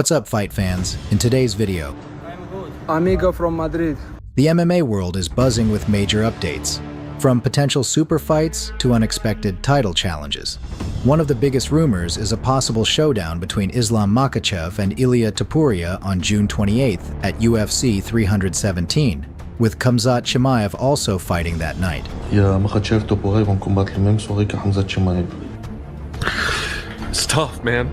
What's up, fight fans? In today's video, I'm good. Amigo from Madrid. the MMA world is buzzing with major updates, from potential super fights to unexpected title challenges. One of the biggest rumors is a possible showdown between Islam Makhachev and Ilia Topuria on June 28th at UFC 317, with Khamzat Chimaev also fighting that night. Makhachev et Topuria vont combattre la même soirée que Khamzat Chimaev. It's tough, man.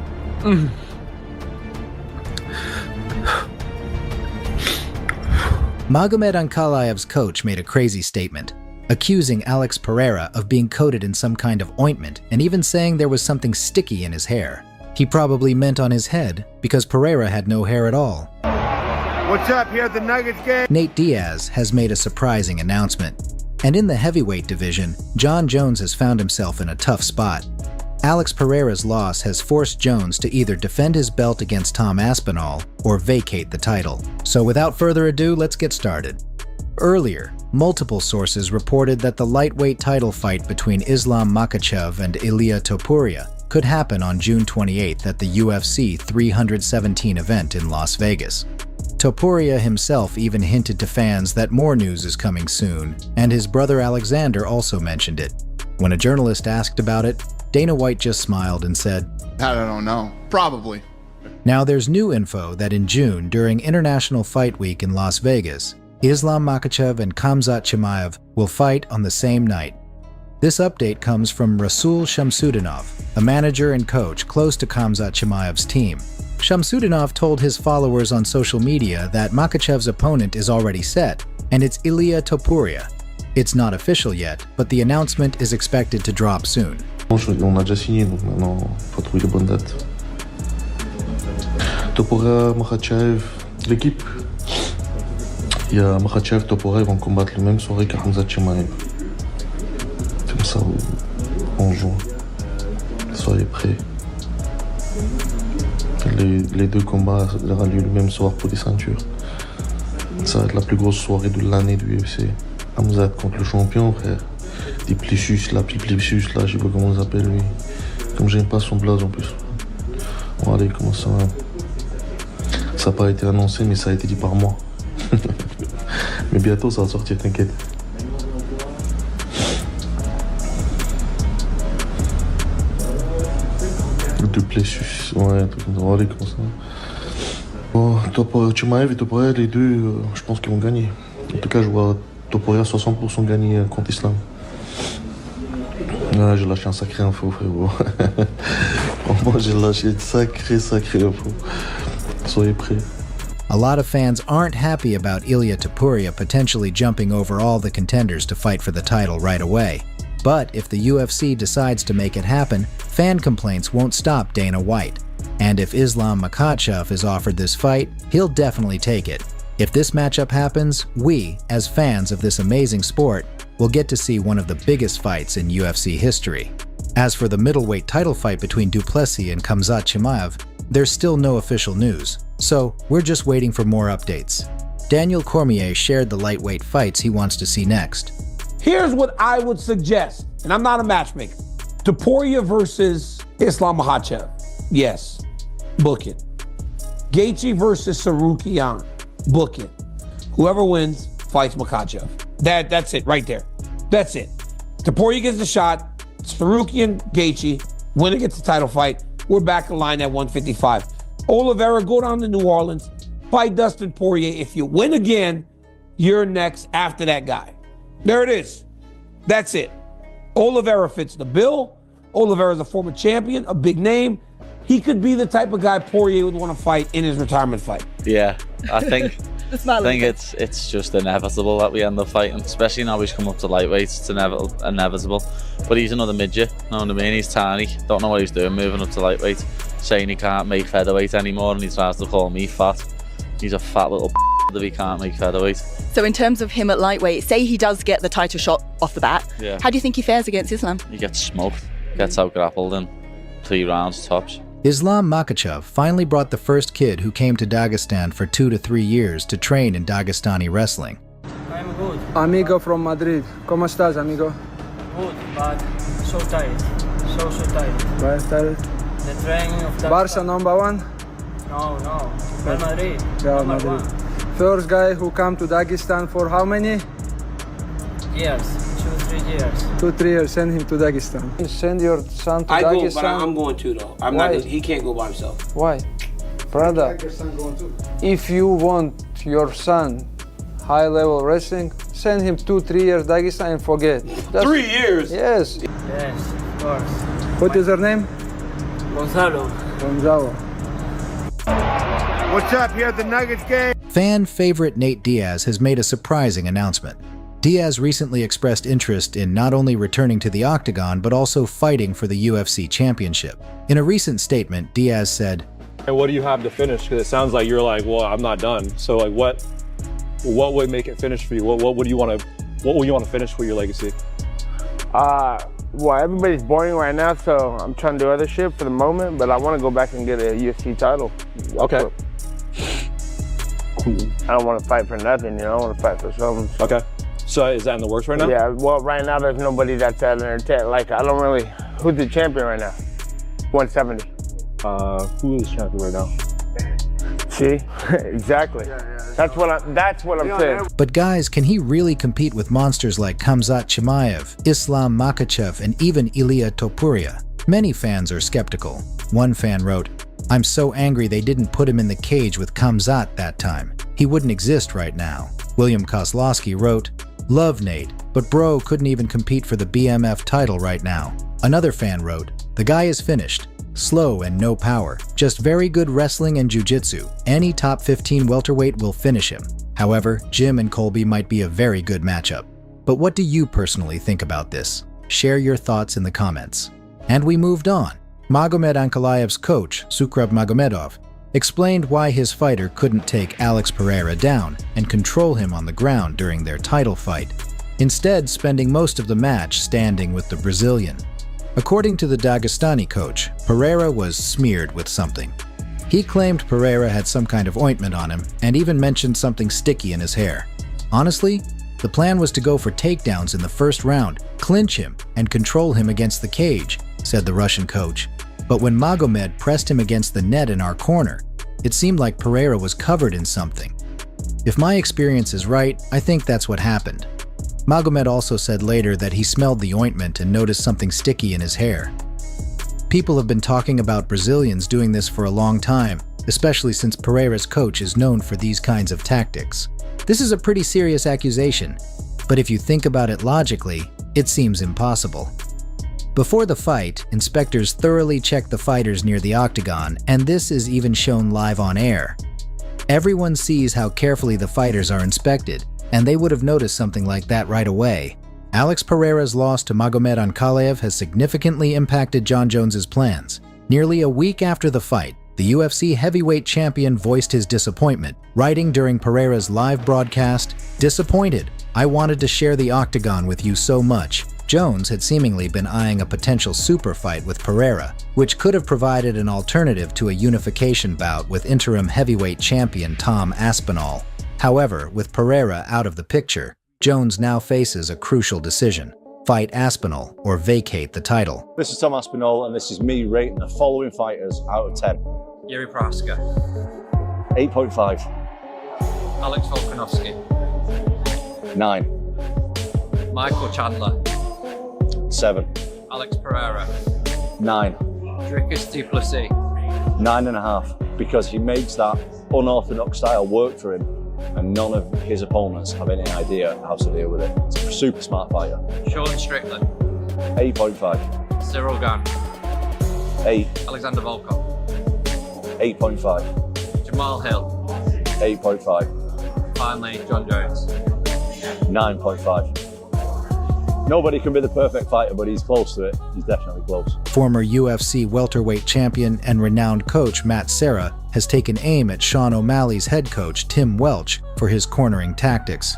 Magomed Ankalaev's coach made a crazy statement, accusing Alex Pereira of being coated in some kind of ointment and even saying there was something sticky in his hair. He probably meant on his head, because Pereira had no hair at all. What's up? Here at the Nuggets game. Nate Diaz has made a surprising announcement. And in the heavyweight division, Jon Jones has found himself in a tough spot. Alex Pereira's loss has forced Jones to either defend his belt against Tom Aspinall or vacate the title. So without further ado, let's get started. Earlier, multiple sources reported that the lightweight title fight between Islam Makhachev and Ilia Topuria could happen on June 28th at the UFC 317 event in Las Vegas. Topuria himself even hinted to fans that more news is coming soon, and his brother Alexander also mentioned it. When a journalist asked about it, Dana White just smiled and said, I don't know. Probably. Now there's new info that in June, during International Fight Week in Las Vegas, Islam Makhachev and Khamzat Chimaev will fight on the same night. This update comes from Rasul Shamsudinov, a manager and coach close to Khamzat Chimaev's team. Shamsudinov told his followers on social media that Makhachev's opponent is already set, and it's Ilia Topuria. It's not official yet, but the announcement is expected to drop soon. On a déjà signé, donc maintenant, il faut trouver les bonnes dates. Topuria, Makhachev, l'équipe. Il y a Makhachev et Topuria, ils vont combattre la même soirée que Khamzat Chimaev. Comme ça, en juin. Soyez prêts. Les deux combats auront lieu le même soir pour les ceintures. Ça va être la plus grosse soirée de l'année du UFC. Khamzat contre le champion, frère. Des plessus là, je sais pas comment on s'appelle lui. Comme j'aime pas son blaze en plus. Bon allez, comment ça va. Ça n'a pas été annoncé, mais ça a été dit par moi. Mais bientôt ça va sortir, t'inquiète. De plessus, ouais, un truc comme ça. Bon allez, comment ça va. Bon, Topuria, Chimaev et Topuria, les deux, je pense qu'ils vont gagner. En tout cas, je vois Topuria 60% gagner contre Islam. Ah, j'ai lâché un sacré info, frérot. Franchement, j'ai lâché une sacré info. Soyez prêts. A lot of fans aren't happy about Ilia Topuria potentially jumping over all the contenders to fight for the title right away. But if the UFC decides to make it happen, fan complaints won't stop Dana White. And if Islam Makhachev is offered this fight, he'll definitely take it. If this matchup happens, we, as fans of this amazing sport, will get to see one of the biggest fights in UFC history. As for the middleweight title fight between Du Plessis and Khamzat Chimaev, there's still no official news, so we're just waiting for more updates. Daniel Cormier shared the lightweight fights he wants to see next. Here's what I would suggest, and I'm not a matchmaker. Topuria versus Islam Makhachev. Yes, book it. Gaethje versus Sarukian. Book it. Whoever wins fights Makhachev. That's it right there. That's it. Topuria gets the shot. Sarukian, Gaethje, winner gets the title fight. We're back in line at 155. Oliveira, go down to New Orleans, fight Dustin Poirier. If you win again, you're next after that guy. There it is. That's it. Oliveira fits the bill. Oliveira's a former champion, a big name. He could be the type of guy Poirier would want to fight in his retirement fight. Yeah, I think it's just inevitable that we end up fighting, especially now he's come up to lightweights. It's inevitable. But he's another midget, you know what I mean? He's tiny, don't know what he's doing moving up to lightweight, saying he can't make featherweight anymore, and he tries to call me fat. He's a fat little that he can't make featherweight. So in terms of him at lightweight, say he does get the title shot off the bat, how do you think he fares against Islam? He gets smoked, gets out grappled in 3 rounds tops. Islam Makhachev finally brought the first kid who came to Dagestan for 2 to 3 years to train in Dagestani wrestling. I'm good. Amigo from Madrid. ¿Cómo estás, amigo? Good, but so tired. So tired. Why tired? The training of that Barca number one? No. Real Madrid. Real Number Madrid. one. First guy who come to Dagestan for how many? Years. 2-3 years. 2-3 years. Send him to Dagestan. Send your son to I Dagestan. go, but I'm going to though. I'm Why? not. He can't go by himself. Why? Brother, if you want your son high-level wrestling, send him 2-3 years Dagestan and forget. 3 years? Yes. Yes, of course. What is her name? Gonzalo. Gonzalo. What's up? Here at the Nuggets game. Fan favorite Nate Diaz has made a surprising announcement. Diaz recently expressed interest in not only returning to the octagon, but also fighting for the UFC championship. In a recent statement, Diaz said, "And what do you have to finish? Because it sounds like you're like, well, I'm not done. So like, what would make it finish for you? What would you want to finish for your legacy?" Well, everybody's boring right now, so I'm trying to do other shit for the moment, but I want to go back and get a UFC title. Okay. I don't want to fight for nothing, I want to fight for something. Okay. So is that in the works right now? Yeah, well, right now there's nobody that's at an like, I don't really, who's the champion right now? 170. Who is champion right now? See? Exactly. That's what I'm saying. but guys, can he really compete with monsters like Khamzat Chimaev, Islam Makhachev, and even Ilia Topuria? Many fans are skeptical. One fan wrote, "I'm so angry they didn't put him in the cage with Khamzat that time. He wouldn't exist right now." William Kozlowski wrote, "Love Nate, but bro couldn't even compete for the BMF title right now." Another fan wrote, "The guy is finished. Slow and no power. Just very good wrestling and jiu-jitsu. Any top 15 welterweight will finish him. However, Jim and Colby might be a very good matchup." But what do you personally think about this? Share your thoughts in the comments. And we moved on. Magomed Ankalaev's coach, Sukrab Magomedov, explained why his fighter couldn't take Alex Pereira down and control him on the ground during their title fight, instead spending most of the match standing with the Brazilian. According to the Dagestani coach, Pereira was smeared with something. He claimed Pereira had some kind of ointment on him and even mentioned something sticky in his hair. Honestly, the plan was to go for takedowns in the first round, clinch him, and control him against the cage, said the Russian coach. But when Magomed pressed him against the net in our corner, it seemed like Pereira was covered in something. If my experience is right, I think that's what happened. Magomed also said later that he smelled the ointment and noticed something sticky in his hair. People have been talking about Brazilians doing this for a long time, especially since Pereira's coach is known for these kinds of tactics. This is a pretty serious accusation, but if you think about it logically, it seems impossible. Before the fight, inspectors thoroughly checked the fighters near the octagon, and this is even shown live on air. Everyone sees how carefully the fighters are inspected, and they would have noticed something like that right away. Alex Pereira's loss to Magomed Ankalaev has significantly impacted Jon Jones's plans. Nearly a week after the fight, the UFC heavyweight champion voiced his disappointment, writing during Pereira's live broadcast, "Disappointed. I wanted to share the octagon with you so much." Jones had seemingly been eyeing a potential super fight with Pereira, which could have provided an alternative to a unification bout with interim heavyweight champion Tom Aspinall. However, with Pereira out of the picture, Jones now faces a crucial decision: fight Aspinall or vacate the title. This is Tom Aspinall, and this is me rating the following fighters out of 10. Yuri Prohaska. 8.5. Alex Volkanovski. 9. Michael Chandler. 7. Alex Pereira. 9. Dricus du Plessis. 9.5, because he makes that unorthodox style work for him, and none of his opponents have any idea how to deal with it. It's a super smart fighter. Sean Strickland. 8.5. Cyril Gane. 8. Alexander Volkov. 8.5. Jamal Hill. 8.5. Finally, Jon Jones. 9.5. Nobody can be the perfect fighter, but he's close to it. He's definitely close. Former UFC welterweight champion and renowned coach Matt Serra has taken aim at Sean O'Malley's head coach Tim Welch for his cornering tactics.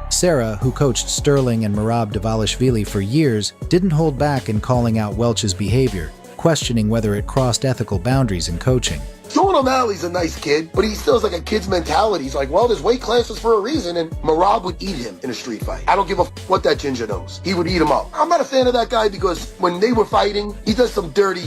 Serra, who coached Sterling and Merab Dvalishvili for years, didn't hold back in calling out Welch's behavior, questioning whether it crossed ethical boundaries in coaching. Sean O'Malley's a nice kid, but he still has like a kid's mentality. He's like, well, there's weight classes for a reason, and Merab would eat him in a street fight. I don't give a what that ginger knows. He would eat him up. I'm not a fan of that guy because when they were fighting, he does some dirty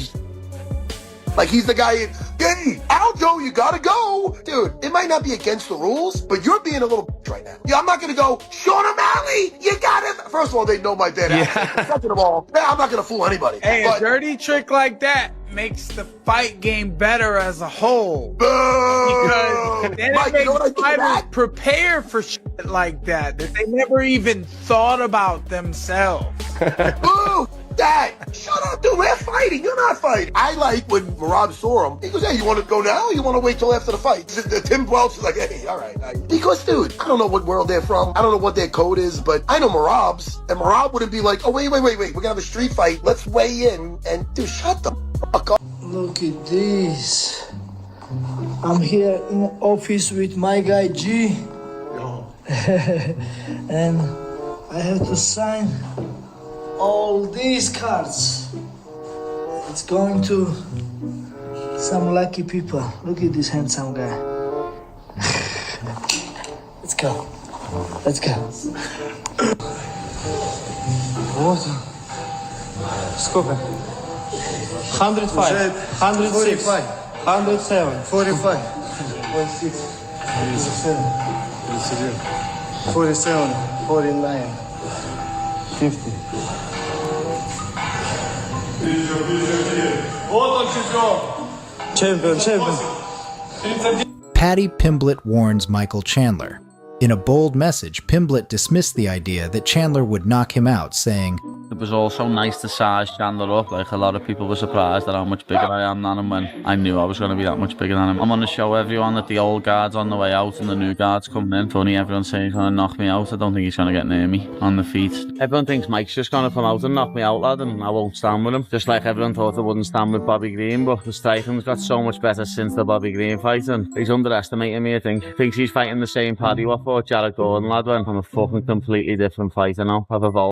Like he's the guy in, hey, Aljo, you gotta go. Dude, it might not be against the rules, but you're being a little right now. Yeah, I'm not gonna go, Sean O'Malley, you gotta. First of all, they know my dad. Yeah. Second of all, I'm not gonna fool anybody. Hey, a dirty trick like that makes the fight game better as a whole. Because then Mike, it you know what I makes think of fighters that? prepare for shit like that they never even thought about themselves. Boo! Dad, shut up, dude. We're fighting. You're not fighting. I like when Merab saw him. He goes, hey, you want to go now or you want to wait till after the fight? Tim Welch is like, hey, all right. Because, dude, I don't know what world they're from. I don't know what their code is, but I know Merab's. And Merab wouldn't be like, oh, wait. We're going to have a street fight. Let's weigh in. And, dude, shut the fuck up. Look at this. I'm here in the office with my guy G. And I have to sign all these cards. It's going to some lucky people. Look at this handsome guy. Let's go. Let's go. What? Сколько? 105, 106, 107, 45, 46, 47, 47, 49, 50. Champion. Paddy Pimblett warns Michael Chandler. In a bold message, Pimblett dismissed the idea that Chandler would knock him out, saying, It was also nice to size Chandler up. Like, a lot of people were surprised at how much bigger I am than him when I knew I was going to be that much bigger than him. I'm going to show everyone that the old guard's on the way out and the new guard's coming in. Funny, everyone's saying he's going to knock me out. I don't think he's going to get near me on the feet. Everyone thinks Mike's just going to come out and knock me out, lad, and I won't stand with him. Just like everyone thought I wouldn't stand with Bobby Green, but the striking's got so much better since the Bobby Green fight, and he's underestimating me, I think. Thinks he's fighting the same Paddy what for Jared Gordon, lad, when I'm a fucking completely different fighter now. I've evolved.